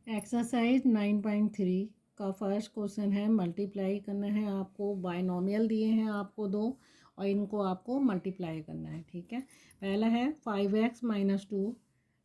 Exercise 9.3 का first question है। Multiply करना है आपको। बाइनोमियल दिए हैं आपको दो और इनको आपको मल्टीप्लाई करना है। ठीक है, पहला है 5x-2,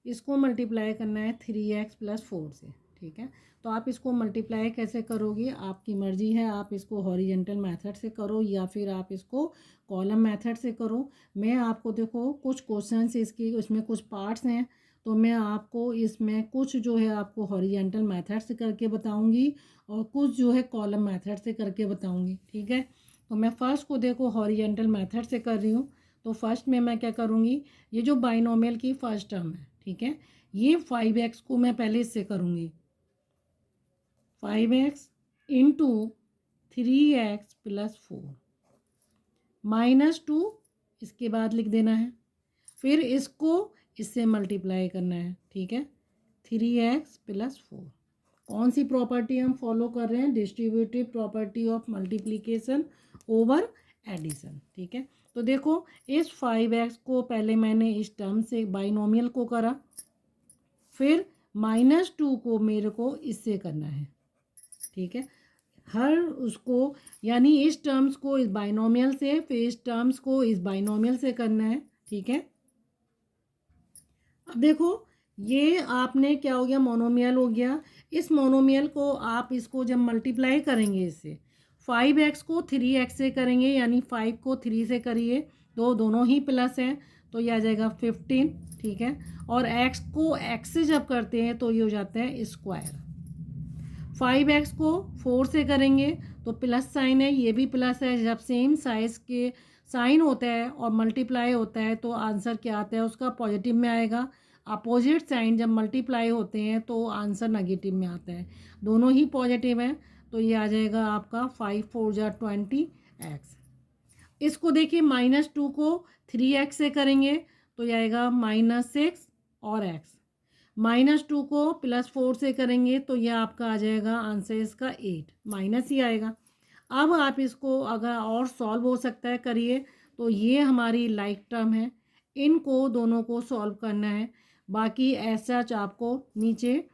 इसको मल्टीप्लाई करना है 3x+4 से। ठीक है, तो आप इसको मल्टीप्लाई कैसे करोगे, आपकी मर्ज़ी है। आप इसको हॉरिजेंटल मेथड से करो या फिर आप इसको कॉलम मेथड से करो। मैं आपको देखो कुछ क्वेश्चंस इसकी इसमें कुछ पार्ट्स हैं, तो मैं आपको इसमें कुछ जो है आपको हॉरिजेंटल मेथड से करके बताऊंगी और कुछ जो है कॉलम मेथड से करके बताऊंगी। ठीक है, तो मैं फ़र्स्ट को देखो हॉरिजेंटल मेथड से कर रही हूँ। तो फर्स्ट में मैं क्या करूँगी, ये जो बाइनोमियल की फर्स्ट टर्म है, ठीक है, ये 5x को मैं पहले इससे करूँगी। 5x इंटू 3x+4 -2, इसके बाद लिख देना है। फिर इसको इससे मल्टीप्लाई करना है। ठीक है, 3x+4। कौन सी प्रॉपर्टी हम फॉलो कर रहे हैं, distributive property of multiplication over addition. ठीक है, तो देखो इस 5x को पहले मैंने इस टर्म से बाइनोमियल को करा, फिर -2 को मेरे को इससे करना है। ठीक है, हर उसको यानी इस टर्म्स को इस बाइनोमियल से, फिर इस टर्म्स को इस बाइनोमियल से करना है। ठीक है, अब देखो ये आपने क्या हो गया, मोनोमियल हो गया। इस मोनोमियल को आप इसको जब मल्टीप्लाई करेंगे इससे, 5x को 3x से करेंगे, यानी 5 को 3 से करिए तो दोनों ही प्लस हैं, तो ये आ जाएगा 15। ठीक है, और x को x से जब करते हैं तो ये हो जाता है स्क्वायर। 5x को 4 से करेंगे तो प्लस साइन है, ये भी प्लस है। जब सेम साइज़ के साइन होता है और मल्टीप्लाई होता है तो आंसर क्या आता है उसका, पॉजिटिव में आएगा। अपोजिट साइन जब मल्टीप्लाई होते हैं तो आंसर नेगेटिव में आता है। दोनों ही पॉजिटिव हैं, तो ये आ जाएगा आपका 5×4=20x। इसको देखिए -2 को 3x से करेंगे तो ये आएगा -6 और x। -2 को +4 से करेंगे तो यह आपका आ जाएगा आंसर इसका 8, माइनस ही आएगा। अब आप इसको अगर और सॉल्व हो सकता है करिए, तो ये हमारी लाइक टर्म है, इनको दोनों को सॉल्व करना है। बाकी ऐसा आपको नीचे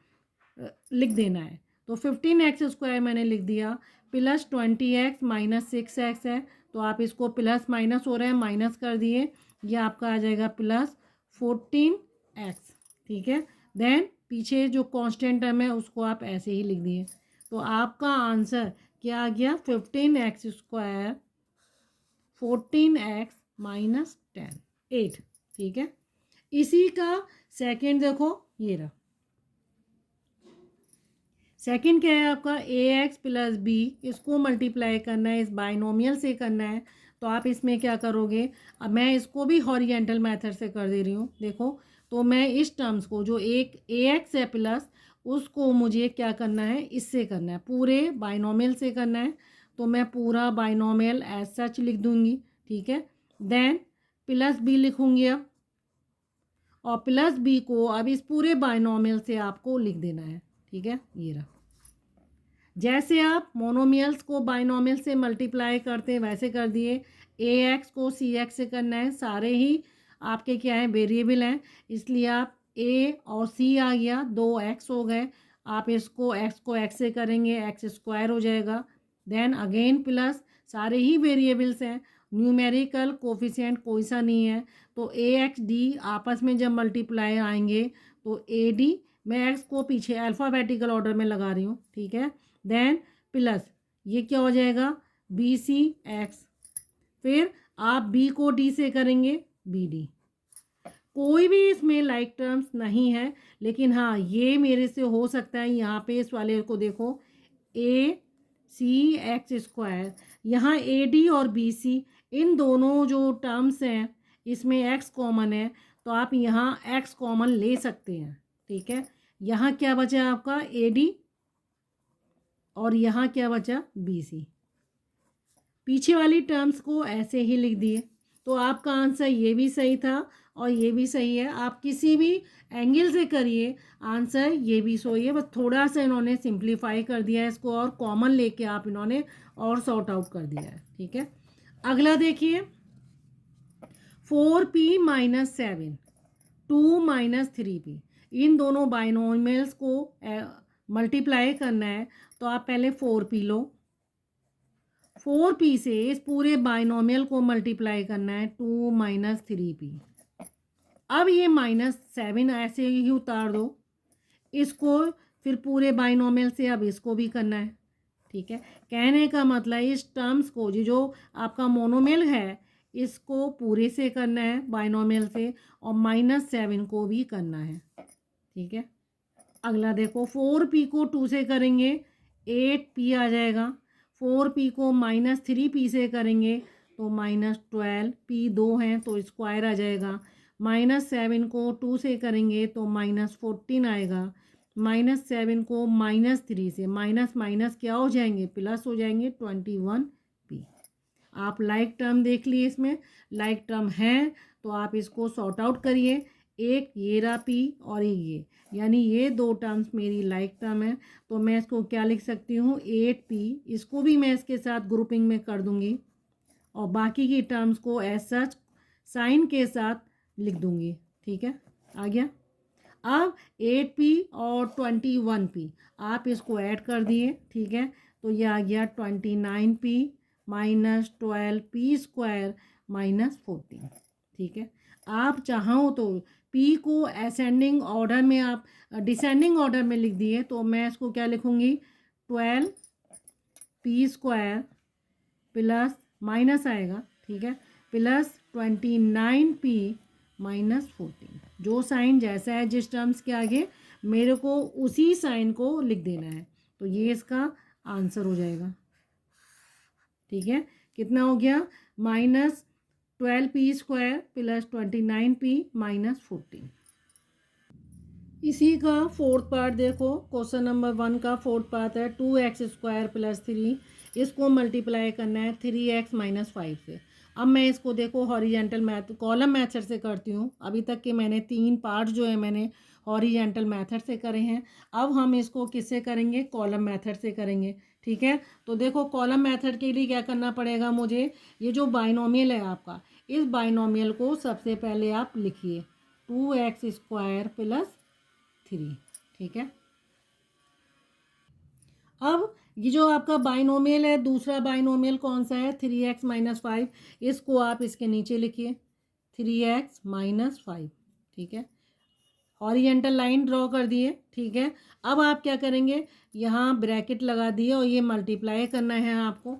लिख देना है। तो 15x² मैंने लिख दिया, +20x -6x है, तो आप इसको प्लस माइनस हो रहा है माइनस कर दिए, ये आपका आ जाएगा +14x। ठीक है, देन पीछे जो कांस्टेंट टर्म है उसको आप ऐसे ही लिख दिए, तो आपका आंसर क्या आ गया, 15x², 14x -10, 8। ठीक है, इसी का सेकंड देखो, ये रहा सेकंड क्या है आपका, ax+b, इसको मल्टीप्लाई करना है, इस बाइनोमियल से करना है। तो आप इसमें क्या करोगे, अब मैं इसको भी हॉरिजेंटल मेथड से कर दे रही हूँ। देखो, तो मैं इस टर्म्स को जो एक ax है प्लस, उसको मुझे क्या करना है, इससे करना है, पूरे बाइनोमियल से करना है। तो मैं पूरा बाइनोमियल एज सच लिख दूँगी। ठीक है, देन +b लिखूँगी अब, और +b को अब इस पूरे बाइनोमियल से आपको लिख देना है। ठीक है, ये रहा। जैसे आप मोनोमियल्स को बाइनोमियल से मल्टीप्लाई करते हैं वैसे कर दिए। ax को cx से करना है, सारे ही आपके क्या हैं, वेरिएबल हैं, इसलिए आप a और c आ गया, 2x हो गए। आप इसको x को x से करेंगे, x² हो जाएगा। देन अगेन प्लस, सारे ही वेरिएबल्स हैं, न्यूमेरिकल कोफिशिएंट कोई सा नहीं है, तो ax d आपस में जब मल्टीप्लाई आएंगे तो ad, मैं x को पीछे अल्फ़ाबेटिकल ऑर्डर में लगा रही हूँ। ठीक है, देन प्लस ये क्या हो जाएगा, BCX। फिर आप B को D से करेंगे, BD। कोई भी इसमें लाइक टर्म्स नहीं है, लेकिन हाँ ये मेरे से हो सकता है। यहाँ पे इस वाले को देखो, ACX², यहाँ AD और BC, इन दोनों जो टर्म्स हैं इसमें x कॉमन है, तो आप यहाँ x कॉमन ले सकते हैं। ठीक है, यहाँ क्या बचा आपका, AD, और यहाँ क्या बचा, BC। पीछे वाली टर्म्स को ऐसे ही लिख दिए, तो आपका आंसर ये भी सही था और ये भी सही है। आप किसी भी एंगल से करिए, आंसर ये भी सही है, बस थोड़ा सा इन्होंने सिंप्लीफाई कर दिया है इसको, और कॉमन लेके आप इन्होंने और सॉर्ट आउट कर दिया है। ठीक है, अगला देखिए, 4p - 7, 2 - 3p, इन दोनों बाइनोमियल्स को मल्टीप्लाई करना है तो आप पहले 4p लो, 4p से इस पूरे बाइनोमियल को मल्टीप्लाई करना है 2 माइनस 3p। अब ये -7 ऐसे ही उतार दो, इसको फिर पूरे बाइनोमियल से अब इसको भी करना है, ठीक है। कहने का मतलब इस टर्म्स को जो आपका मोनोमियल है इसको पूरे से करना है बाइनोमियल से, और -7 को भी करना है, ठीक है। अगला देखो 4p को 2 से करेंगे 8p आ जाएगा, 4p को -3p से करेंगे तो -12p, 2 हैं तो स्क्वायर आ जाएगा। -7 को 2 से करेंगे तो -14 आएगा। -7 को -3 से माइनस माइनस क्या हो जाएंगे, प्लस हो जाएंगे 21p। आप लाइक टर्म देख लिए, इसमें लाइक टर्म है तो आप इसको सॉर्ट आउट करिए। एक ये रहा p और ये, यानी ये दो टर्म्स मेरी लाइक टर्म है, तो मैं इसको क्या लिख सकती हूँ 8p, इसको भी मैं इसके साथ ग्रुपिंग में कर दूँगी और बाकी की टर्म्स को एज सच साइन के साथ लिख दूँगी, ठीक है। आ गया। अब 8p और 21p आप इसको ऐड कर दिए, ठीक है, तो ये आ गया 29p -12p स्क्वायर -14, ठीक है। आप चाहो तो p को असेंडिंग ऑर्डर में, आप डिसेंडिंग ऑर्डर में लिख दिए तो मैं इसको क्या लिखूँगी 12p स्क्वायर प्लस माइनस आएगा, ठीक है, प्लस 29p -14। जो साइन जैसा है जिस टर्म्स के आगे मेरे को उसी साइन को लिख देना है, तो ये इसका आंसर हो जाएगा, ठीक है। कितना हो गया -12p स्क्वायर प्लस 29p -14। इसी का फोर्थ पार्ट देखो, क्वेश्चन नंबर 1 का फोर्थ पार्ट है 2x स्क्वायर प्लस 3, इसको मल्टीप्लाई करना है 3x -5 से। अब मैं इसको देखो हॉरिजेंटल मैथ कॉलम मेथड से करती हूँ। अभी तक के मैंने 3 पार्ट जो है मैंने हॉरिजेंटल मेथड से करे हैं, अब हम इसको किससे करेंगे, कॉलम मेथड से करेंगे, ठीक है। तो देखो कॉलम मेथड के लिए क्या करना पड़ेगा मुझे, ये जो बाइनोमियल है आपका, इस बाइनोमियल को सबसे पहले आप लिखिए 2x स्क्वायर प्लस 3, ठीक है। अब ये जो आपका बाइनोमियल है, दूसरा बाइनोमियल कौन सा है 3x -5, इसको आप इसके नीचे लिखिए 3x -5, ठीक है। हॉरिजेंटल लाइन ड्रॉ कर दिए, ठीक है। अब आप क्या करेंगे, यहाँ ब्रैकेट लगा दिए और ये मल्टीप्लाई करना है आपको।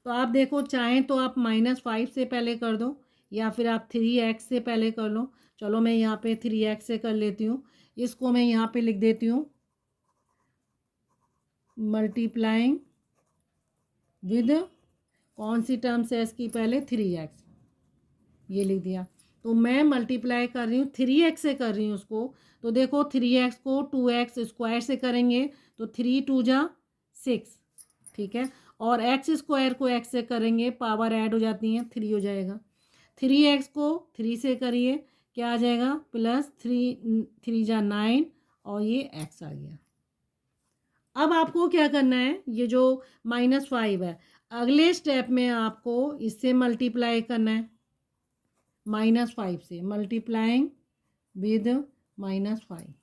तो आप देखो चाहें तो आप -5 से पहले कर दो या फिर आप 3x से पहले कर लो। चलो मैं यहाँ पे 3x से कर लेती हूँ, इसको मैं यहाँ पे लिख देती हूँ मल्टीप्लाइंग विद कौन सी टर्म्स है इसकी पहले 3x, ये लिख दिया। तो मैं मल्टीप्लाई कर रही हूँ 3x से कर रही हूँ उसको, तो देखो 3x को 2x स्क्वायर से करेंगे तो 3 2 जा 6, ठीक है, और x स्क्वायर को x से करेंगे पावर ऐड हो जाती हैं 3 हो जाएगा। 3x को 3 से करिए क्या आ जाएगा प्लस 3 जा 9 और ये x आ गया। अब आपको क्या करना है, ये जो -5 है अगले स्टेप में आपको इससे मल्टीप्लाई करना है -5 से, मल्टीप्लाइंग विद -5।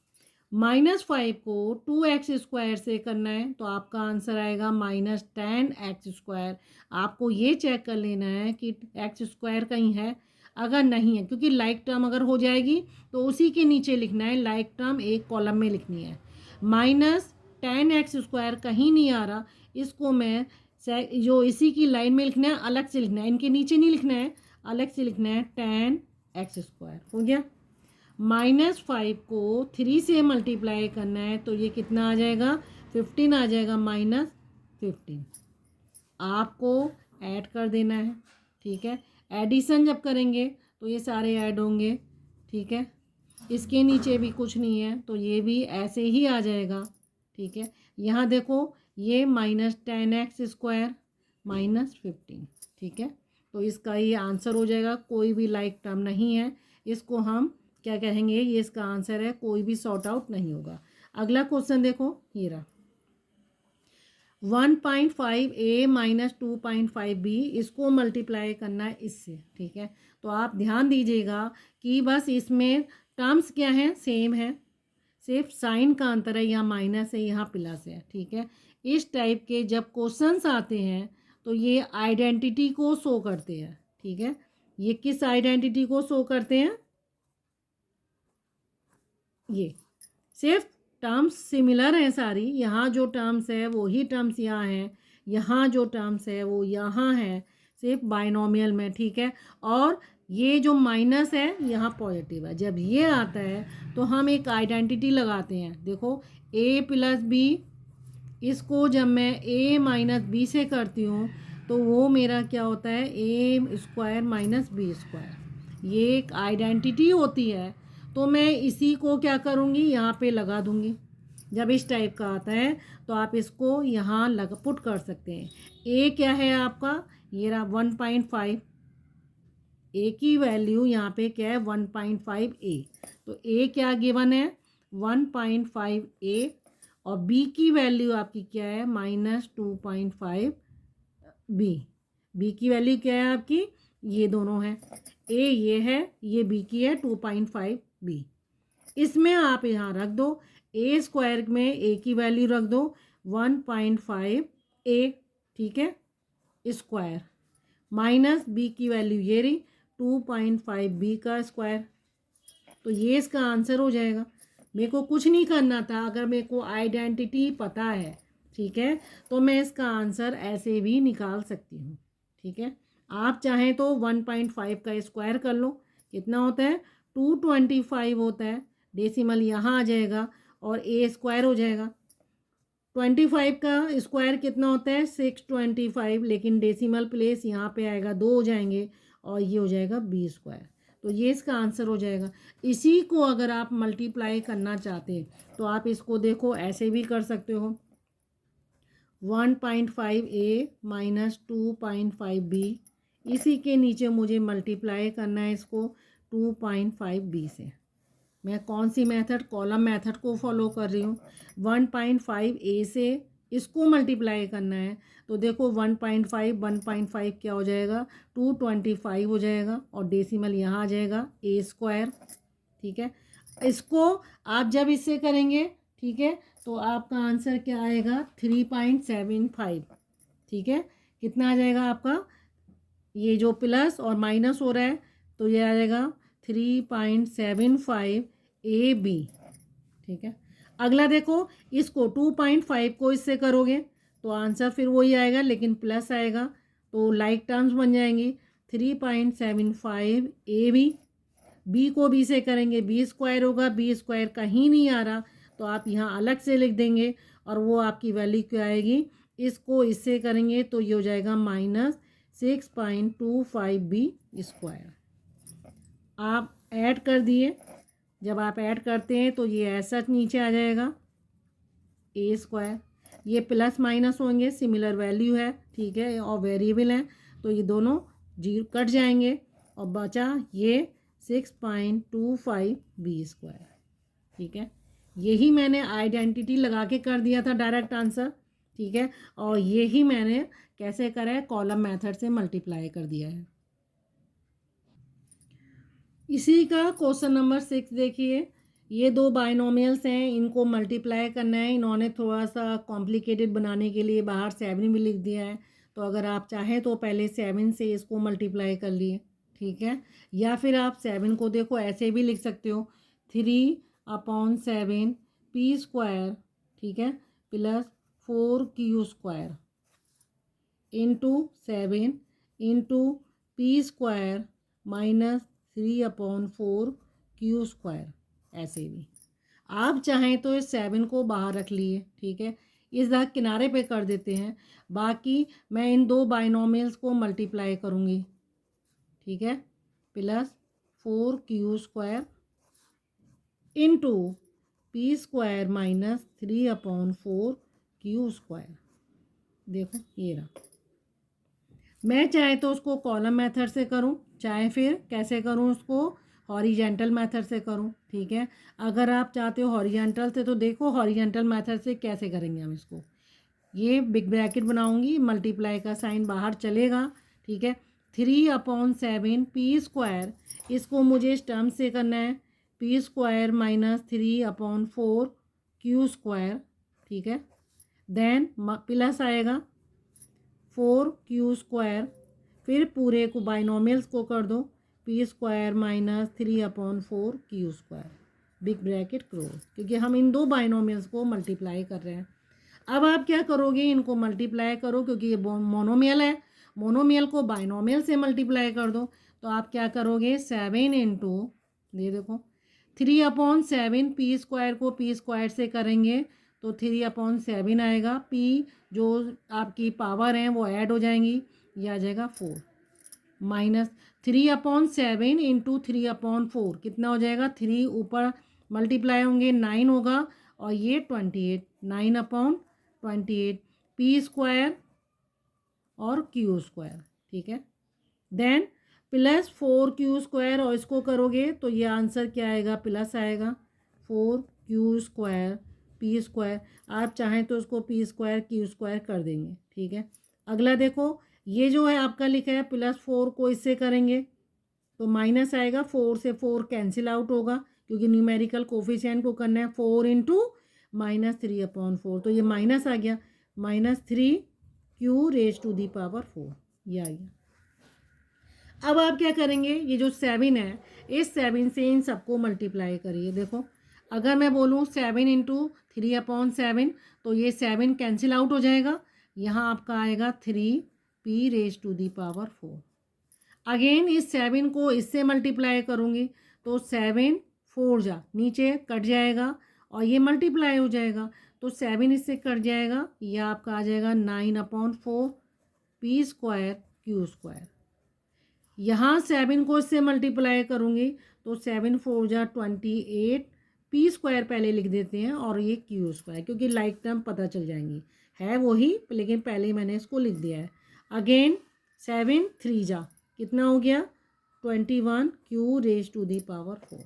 -5 को 2x स्क्वायर से करना है तो आपका आंसर आएगा -10x स्क्वायर। आपको ये चेक कर लेना है कि x स्क्वायर कहीं है, अगर नहीं है, क्योंकि लाइक टर्म अगर हो जाएगी तो उसी के नीचे लिखना है, लाइक टर्म एक कॉलम में लिखनी है। -10x स्क्वायर कहीं नहीं आ रहा, इसको मैं जो इसी की लाइन में लिखना है अलग से लिखना है, इनके नीचे नहीं लिखना है, अलग से लिखना है 10x स्क्वायर। हो गया। -5 को 3 से मल्टीप्लाई करना है तो ये कितना आ जाएगा 15 आ जाएगा -15। आपको ऐड कर देना है, ठीक है। एडिशन जब करेंगे तो ये सारे ऐड होंगे, ठीक है। इसके नीचे भी कुछ नहीं है तो ये भी ऐसे ही आ जाएगा, ठीक है। यहाँ देखो ये -10x स्क्वायर -15, ठीक है। तो इसका ये आंसर हो जाएगा, कोई भी लाइक टर्म नहीं है, इसको हम क्या कहेंगे, ये इसका आंसर है, कोई भी सॉर्ट आउट नहीं होगा। अगला क्वेश्चन देखो, ये रहा 1.5a - 2.5b, इसको मल्टीप्लाई करना है इससे, ठीक है। तो आप ध्यान दीजिएगा कि बस इसमें टर्म्स क्या हैं, सेम है, सिर्फ साइन का अंतर है, यहाँ माइनस है यहाँ प्लस है, ठीक है। इस टाइप के जब क्वेश्चंस आते हैं तो ये आइडेंटिटी को शो करते हैं, ठीक है। ये किस आइडेंटिटी को शो करते हैं, ये सिर्फ टर्म्स सिमिलर हैं सारी, यहाँ जो टर्म्स है वो ही टर्म्स यहाँ हैं, यहाँ जो टर्म्स है वो यहाँ है, सिर्फ बाइनोमियल में, ठीक है। और ये जो माइनस है यहाँ पॉजिटिव है। जब ये आता है तो हम एक आइडेंटिटी लगाते हैं, देखो ए प्लस बी, इसको जब मैं ए माइनस बी से करती हूँ तो वो मेरा क्या होता है, ए स्क्वायर माइनस बी स्क्वायर, ये एक आइडेंटिटी होती है। तो मैं इसी को क्या करूँगी, यहाँ पे लगा दूँगी। जब इस टाइप का आता है तो आप इसको यहाँ पुट कर सकते हैं। ए क्या है आपका, ये रहा 1.5, ए की वैल्यू यहाँ पे क्या है 1.5 ए, तो ए क्या गिवन है 1.5 ए, और बी की वैल्यू आपकी क्या है -2.5 बी की वैल्यू क्या है आपकी, ये दोनों है, ए ये है, ये बी की है 2.5 बी। इसमें आप यहाँ रख दो ए स्क्वायर में ए की वैल्यू रख दो 1.5 ए, ठीक है, स्क्वायर, माइनस बी की वैल्यू ये रही 2.5 बी का स्क्वायर। तो ये इसका आंसर हो जाएगा। मेरे को कुछ नहीं करना था, अगर मेरे को आइडेंटिटी पता है, ठीक है, तो मैं इसका आंसर ऐसे भी निकाल सकती हूँ, ठीक है। आप चाहें तो 1.5 का स्क्वायर कर लो, कितना होता है 225 होता है, डेसिमल यहाँ आ जाएगा और ए स्क्वायर हो जाएगा। 25 का स्क्वायर कितना होता है 625, लेकिन डेसिमल प्लेस यहाँ पे आएगा, 2 हो जाएंगे और ये हो जाएगा बी स्क्वायर। तो ये इसका आंसर हो जाएगा। इसी को अगर आप मल्टीप्लाई करना चाहते हैं तो आप इसको देखो ऐसे भी कर सकते हो, 1.5 ए माइनस 2.5 बी, इसी के नीचे मुझे मल्टीप्लाई करना है इसको 2.5 बी से। मैं कौन सी मेथड, कॉलम मेथड को फॉलो कर रही हूँ। 1.5 ए से इसको मल्टीप्लाई करना है तो देखो 1.5 क्या हो जाएगा 225 हो जाएगा, और डेसिमल यहाँ आ जाएगा ए स्क्वायर, ठीक है। इसको आप जब इससे करेंगे, ठीक है, तो आपका आंसर क्या आएगा 3.75, ठीक है। कितना आ जाएगा आपका, ये जो प्लस और माइनस हो रहा है तो ये आ जाएगा 3.75 ए बी, ठीक है। अगला देखो, इसको 2.5 को इससे करोगे तो आंसर फिर वही आएगा, लेकिन प्लस आएगा, तो लाइक टर्म्स बन जाएंगी 3.75 ए बी को बी से करेंगे बी स्क्वायर होगा, बी स्क्वायर कहीं नहीं आ रहा तो आप यहाँ अलग से लिख देंगे और वो आपकी वैल्यू क्या आएगी, इसको इससे करेंगे तो ये हो जाएगा -6.25 बी स्क्वायर। आप ऐड कर दिए, जब आप ऐड करते हैं तो ये ऐसा नीचे आ जाएगा ए स्क्वायर, ये प्लस माइनस होंगे, सिमिलर वैल्यू है, ठीक है, और वेरिएबल हैं तो ये दोनों जीरो कट जाएंगे और बचा ये 6.25 बी स्क्वायर, ठीक है। यही मैंने आइडेंटिटी लगा के कर दिया था डायरेक्ट आंसर, ठीक है, और यही मैंने कैसे करा है, कॉलम मेथड से मल्टीप्लाई कर दिया है। इसी का क्वेश्चन नंबर 6 देखिए, ये दो बाइनोमियल्स हैं, इनको मल्टीप्लाई करना है। इन्होंने थोड़ा सा कॉम्प्लिकेटेड बनाने के लिए बाहर 7 भी लिख दिया है, तो अगर आप चाहें तो पहले 7 से इसको मल्टीप्लाई कर लिए, ठीक है, या फिर आप 7 को देखो ऐसे भी लिख सकते हो 3/7 पी स्क्वायर, ठीक है, plus 4 Q square into 7 into P square minus 3/4 Q square. ऐसे भी आप चाहें तो इस 7 को बाहर रख लिए, ठीक है, इस दाग किनारे पे कर देते हैं, बाकी मैं इन दो बाइनोमियल्स को मल्टीप्लाई करूँगी, ठीक है, plus 4 Q square into P square minus 3/4 Q square. देखो ये रहा। मैं चाहे तो उसको कॉलम मेथड से करूं, चाहे फिर कैसे करूं, उसको हॉरिजेंटल मेथड से करूं, ठीक है। अगर आप चाहते हो हॉरिजेंटल से तो देखो हॉरिजेंटल मेथड से कैसे करेंगे हम इसको। ये बिग ब्रैकेट बनाऊंगी, मल्टीप्लाई का साइन बाहर चलेगा, ठीक है। 3/7 पी स्क्वायर, इसको मुझे इस टर्म से करना है, P square minus 3/4 Q square, ठीक है। देन प्लस आएगा 4 क्यू स्क्वायर, फिर पूरे को बाइनोमियल्स को कर दो, P square minus 3/4 Q square, big bracket close, क्योंकि हम इन दो बाइनोमियल्स को मल्टीप्लाई कर रहे हैं। अब आप क्या करोगे, इनको मल्टीप्लाई करो, क्योंकि ये मोनोमियल है, मोनोमियल को बाइनोमियल से मल्टीप्लाई कर दो। तो आप क्या करोगे, 7 इंटू, ये देखो 3/7, पी स्क्वायर को पी स्क्वायर से करेंगे तो 3/7 आएगा, पी जो आपकी पावर हैं वो ऐड हो जाएंगी, ये आ जाएगा 4 माइनस 3/7 इंटू 3/4 कितना हो जाएगा, 3 ऊपर मल्टीप्लाई होंगे 9 होगा, और ये 28, 9/28 पी स्क्वायर और क्यू स्क्वायर, ठीक है। देन प्लस 4 क्यू स्क्वायर, और इसको करोगे तो ये आंसर क्या आएगा, प्लस आएगा 4 क्यू स्क्वायर पी स्क्वायर। आप चाहें तो उसको पी स्क्वायर क्यू स्क्वायर कर देंगे, ठीक है। अगला देखो, ये जो है आपका लिखा है +4 को इससे करेंगे तो माइनस आएगा, 4 से 4 कैंसिल आउट होगा, क्योंकि न्यूमेरिकल कोफिशिएंट को करना है 4 इंटू -3/4, तो ये माइनस आ गया, -3 Q⁴ ये आ गया। अब आप क्या करेंगे, ये जो 7 है, इस 7 से इन सबको मल्टीप्लाई करिए। देखो अगर मैं बोलूँ 7 इंटू 3/7 तो ये 7 कैंसिल आउट हो जाएगा, यहाँ आपका आएगा 3P⁴। अगेन इस 7 को इससे मल्टीप्लाई करूँगी तो 7 4 जा नीचे कट जाएगा और ये मल्टीप्लाई हो जाएगा, तो 7 इससे कट जाएगा, ये आपका आ जाएगा 9/4 पी स्क्वायर क्यू स्क्वायर। यहाँ 7 को इससे मल्टीप्लाई करूँगी तो 7 4 जा 28, पी स्क्वायर पहले लिख देते हैं और ये क्यू स्क्वायर, क्योंकि लाइक टर्म पता चल जाएंगी, है वही लेकिन पहले मैंने इसको लिख दिया है। अगेन 7 3 जा कितना हो गया, 21Q⁴।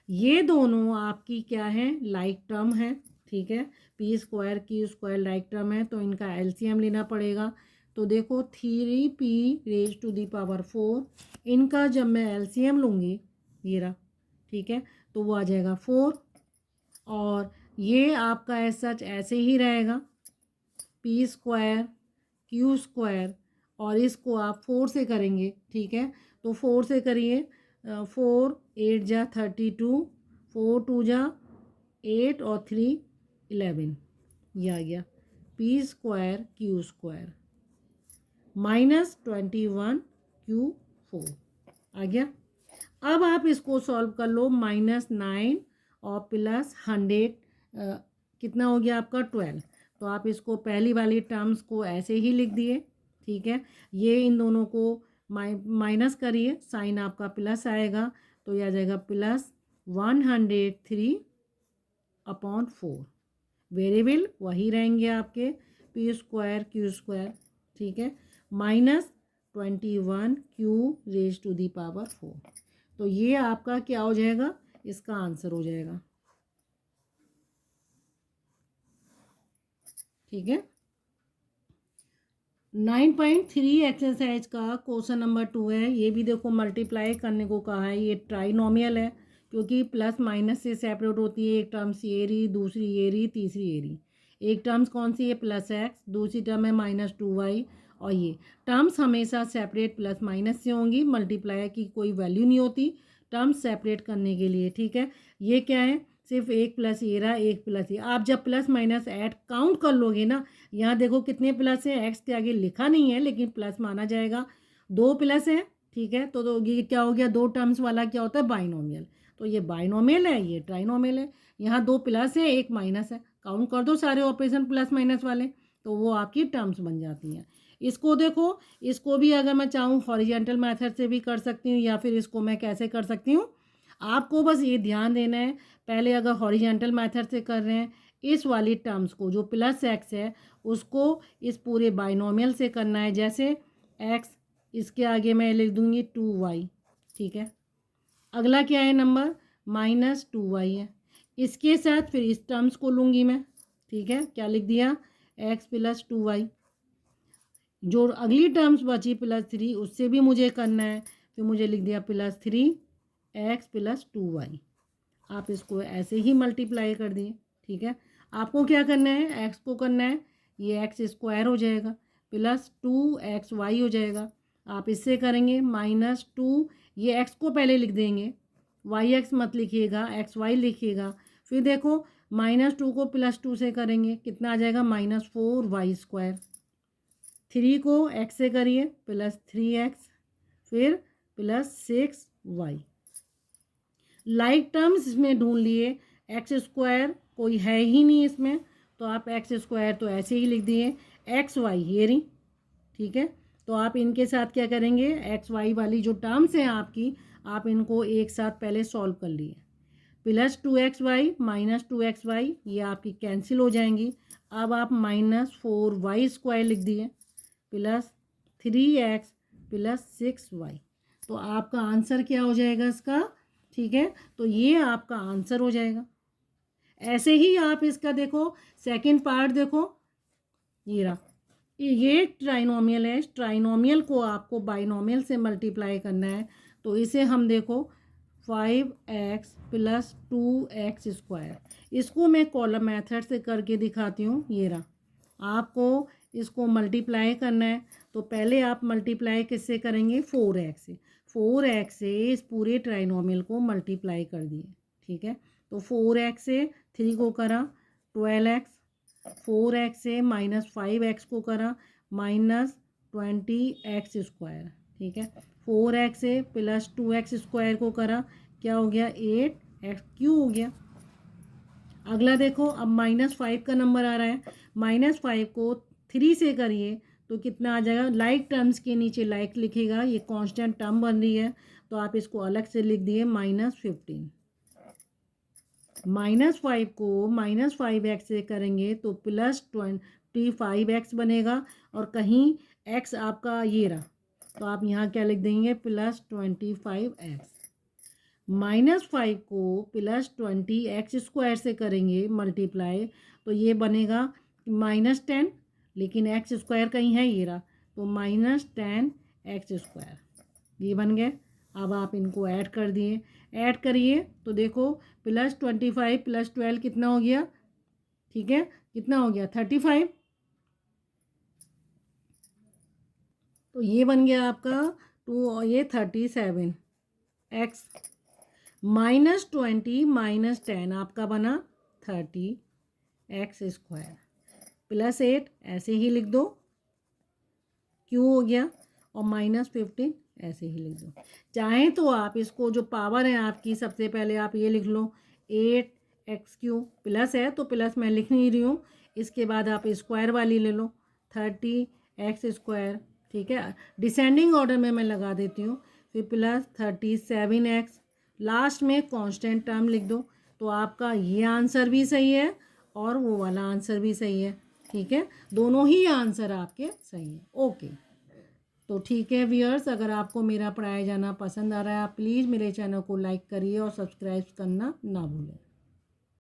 ये दोनों आपकी क्या है, लाइक टर्म है, ठीक है। P square Q square like term है, तो इनका एलसीएम लेना पड़ेगा। तो देखो 3P⁴, इनका जब मैं एलसीएम लूँगी ये रहा, ठीक है, तो वो आ जाएगा 4, और ये आपका ऐसा ऐसे ही रहेगा, पी स्क्वायर क्यू स्क्वायर, और इसको आप 4 से करेंगे, ठीक है। तो 4 से करिए, 4 8 जा 32, 4 2 जा 8 और 3 11, ये आ गया P square Q square -21Q⁴ आ गया। अब आप इसको सॉल्व कर लो, -9 और +100 कितना हो गया आपका 12। तो आप इसको पहली वाली टर्म्स को ऐसे ही लिख दिए, ठीक है। ये इन दोनों को माइनस करिए, साइन आपका प्लस आएगा, तो यह आ जाएगा +103/4। वेरिएबल वही रहेंगे आपके पी स्क्वायर क्यू स्क्वायर, ठीक है, -21Q⁴। तो ये आपका क्या हो जाएगा, इसका आंसर हो जाएगा, ठीक है। 9.3 एक्सरसाइज का क्वेश्चन नंबर 2 है। ये भी देखो मल्टीप्लाई करने को कहा है, ये ट्राइनोमियल है, क्योंकि प्लस माइनस से सेपरेट होती है। एक टर्म्स ये रही, दूसरी ये रही, तीसरी ये रही। एक टर्म्स कौन सी है, +x, दूसरी टर्म है -2y, और ये टर्म्स हमेशा सेपरेट प्लस माइनस से होंगी, मल्टीप्लाई की कोई वैल्यू नहीं होती टर्म्स सेपरेट करने के लिए, ठीक है। ये क्या है, सिर्फ एक प्लस ये रहा, एक प्लस ये। आप जब प्लस माइनस ऐड काउंट कर लोगे ना, यहाँ देखो कितने प्लस हैं, एक्स के आगे लिखा नहीं है लेकिन प्लस माना जाएगा, 2 प्लस है, ठीक है। तो ये क्या हो गया, 2 टर्म्स वाला क्या होता है, बाइनोमियल। तो ये बाइनोमियल है, ये ट्राइनोमियल है। यहाँ 2 प्लस है, एक माइनस है, काउंट कर दो सारे ऑपरेशन प्लस माइनस वाले, तो वो आपकी टर्म्स बन जाती हैं। इसको देखो, इसको भी अगर मैं चाहूँ हॉरिजॉन्टल मेथड से भी कर सकती हूँ, या फिर इसको मैं कैसे कर सकती हूँ, आपको बस ये ध्यान देना है, पहले अगर हॉरिजॉन्टल मेथड से कर रहे हैं, इस वाली टर्म्स को जो +x है उसको इस पूरे बाइनोमियल से करना है। जैसे x, इसके आगे मैं लिख दूँगी 2y, ठीक है। अगला क्या है नंबर, -2y है, इसके साथ फिर इस टर्म्स को लूँगी मैं, ठीक है। क्या लिख दिया, x + 2y। जो अगली टर्म्स बची +3, उससे भी मुझे करना है, फिर मुझे लिख दिया +3x + 2y। आप इसको ऐसे ही मल्टीप्लाई कर दिए। ठीक है, आपको क्या करना है, एक्स को करना है, ये एक्स स्क्वायर हो जाएगा प्लस 2xy हो जाएगा। आप इससे करेंगे -2, ये एक्स को पहले लिख देंगे, वाई एक्स मत लिखिएगा, एक्स वाई लिखिएगा। फिर देखो -2 को +2 से करेंगे, कितना आ जाएगा, -4y²। 3 को x से करिए +3x, फिर +6y। लाइक टर्म्स इसमें ढूंढ लिए, x² कोई है ही नहीं इसमें, तो आप x² तो ऐसे ही लिख दिए, xy ये रही। ठीक है, तो आप इनके साथ क्या करेंगे, xy वाली जो टर्म्स हैं आपकी, आप इनको एक साथ पहले सॉल्व कर लिए। +2xy -2xy ये आपकी कैंसिल हो जाएंगी। अब आप -4y² लिख दिए +3x +6y। तो आपका आंसर क्या हो जाएगा इसका। ठीक है, तो ये आपका आंसर हो जाएगा। ऐसे ही आप इसका देखो सेकंड पार्ट देखो, ये रहा, ये ट्राइनोमियल है, ट्राइनोमियल को आपको बाइनोमियल से मल्टीप्लाई करना है। तो इसे हम देखो 5x + 2x², इसको मैं कॉलम मेथड से करके दिखाती हूँ। ये रहा, आपको इसको मल्टीप्लाई करना है, तो पहले आप मल्टीप्लाई किससे करेंगे, 4x से। 4x से इस पूरे ट्राइनोमियल को मल्टीप्लाई कर दिए। ठीक है, तो 4x से 3 को करा 12x, 4x से -5x को करा -20x²। ठीक है, 4x से +2x² को करा, क्या हो गया, 8x³ हो गया। अगला देखो, अब -5 का नंबर आ रहा है, -5 को 3 से करिए तो कितना आ जाएगा, लाइक टर्म्स के नीचे लाइक लिखेगा, ये कांस्टेंट टर्म बन रही है, तो आप इसको अलग से लिख दिए -15। -5 को -5x से करेंगे तो +25x बनेगा, और कहीं x आपका ये रहा, तो आप यहाँ क्या लिख देंगे, +25x। -5 को +20x² से करेंगे मल्टीप्लाई, तो ये बनेगा -10, लेकिन x² कहीं है, ये रहा, तो -10x², ये बन गए। अब आप इनको ऐड कर दिए, ऐड करिए तो देखो +25 + 12 कितना हो गया। ठीक है, कितना हो गया, 35। तो ये बन गया आपका 2, ये 37x -20 -10 आपका बना 30x² +8 ऐसे ही लिख दो, क्यों हो गया, और -15 ऐसे ही लिख दो। चाहें तो आप इसको जो पावर है आपकी, सबसे पहले आप ये लिख लो 8x³ प्लस है तो प्लस मैं लिख नहीं रही हूँ, इसके बाद आप स्क्वायर वाली ले लो 30x²। ठीक है, डिसेंडिंग ऑर्डर में मैं लगा देती हूँ, फिर +37x, लास्ट में कांस्टेंट टर्म लिख दो। तो आपका ये आंसर भी सही है और वो वाला आंसर भी सही है। ठीक है, दोनों ही आंसर आपके सही है। ओके, तो ठीक है व्यूअर्स, अगर आपको मेरा पढ़ाया जाना पसंद आ रहा है, आप प्लीज़ मेरे चैनल को लाइक करिए और सब्सक्राइब करना ना भूलें।